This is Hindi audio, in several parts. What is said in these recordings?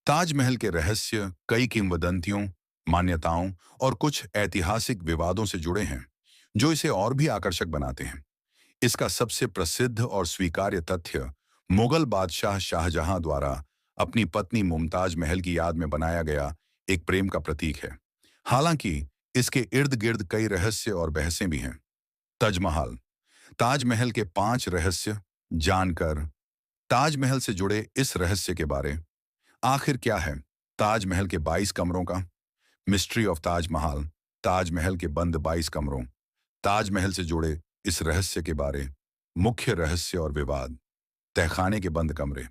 ताजमहल के रहस्य कई किंवदंतियों, मान्यताओं और कुछ ऐतिहासिक विवादों से जुड़े हैं, जो इसे और भी आकर्षक बनाते हैं। इसका सबसे प्रसिद्ध और स्वीकार्य तथ्य मुगल बादशाह शाहजहां द्वारा अपनी पत्नी मुमताज महल की याद में बनाया गया एक प्रेम का प्रतीक है। हालांकि इसके इर्द गिर्द कई रहस्य और बहसें भी हैं। ताजमहल ताजमहल के 5 रहस्य जानकर ताजमहल से जुड़े इस रहस्य के बारे आखिर क्या है। ताजमहल के 22 कमरों का मिस्ट्री ऑफ ताजमहल, ताजमहल के बंद 22 कमरों, ताजमहल से जुड़े इस रहस्य के बारे मुख्य रहस्य और विवाद। तहखाने के बंद कमरे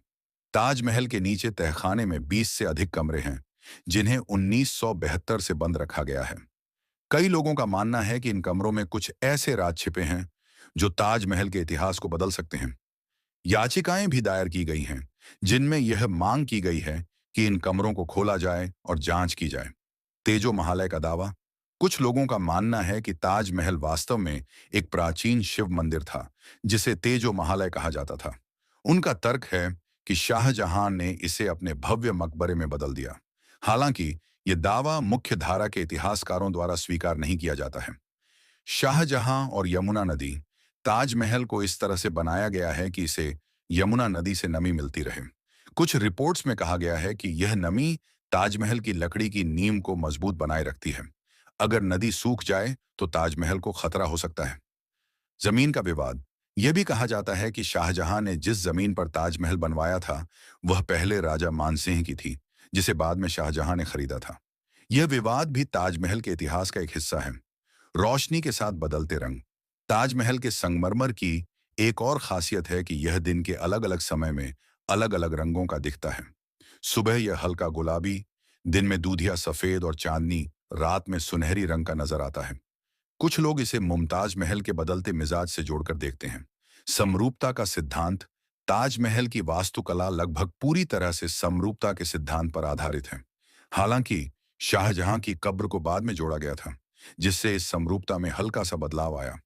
ताजमहल के नीचे तहखाने में 20 से अधिक कमरे हैं, जिन्हें 1972 से बंद रखा गया है। कई लोगों का मानना है कि इन कमरों में कुछ ऐसे राज छिपे हैं जो ताजमहल के इतिहास को बदल सकते हैं। याचिकाएं भी दायर की गई हैं, जिनमें यह मांग की गई है कि इन कमरों को खोला जाए और जांच की जाए। तेजो महालय का दावा कुछ लोगों का मानना है कि ताजमहल वास्तव में एक प्राचीन शिव मंदिर था, जिसे तेजो महालय कहा जाता था। उनका तर्क है कि शाहजहां ने इसे अपने भव्य मकबरे में बदल दिया। हालांकि यह दावा मुख्य धारा के इतिहासकारों द्वारा स्वीकार नहीं किया जाता है। शाहजहां और यमुना नदी ताजमहल को इस तरह से बनाया गया है कि इसे यमुना नदी से नमी मिलती रहे। कुछ रिपोर्ट्स में कहा गया है कि यह नमी ताजमहल की लकड़ी की नींव को मजबूत बनाए रखती है। अगर नदी सूख जाए तो ताजमहल को खतरा हो सकता है। जमीन का विवाद यह भी कहा जाता है कि शाहजहां ने जिस जमीन पर ताजमहल बनवाया था, वह पहले राजा मानसिंह की थी, जिसे बाद में शाहजहां ने खरीदा था। यह विवाद भी ताजमहल के इतिहास का एक हिस्सा है। रोशनी के साथ बदलते रंग ताजमहल के संगमरमर की एक और खासियत है कि यह दिन के अलग अलग समय में अलग अलग रंगों का दिखता है। सुबह यह हल्का गुलाबी, दिन में दूधिया सफेद और चांदनी रात में सुनहरी रंग का नजर आता है। कुछ लोग इसे मुमताज महल के बदलते मिजाज से जोड़कर देखते हैं। समरूपता का सिद्धांत ताजमहल की वास्तुकला लगभग पूरी तरह से समरूपता के सिद्धांत पर आधारित है। हालांकि शाहजहां की कब्र को बाद में जोड़ा गया था, जिससे इस समरूपता में हल्का सा बदलाव आया।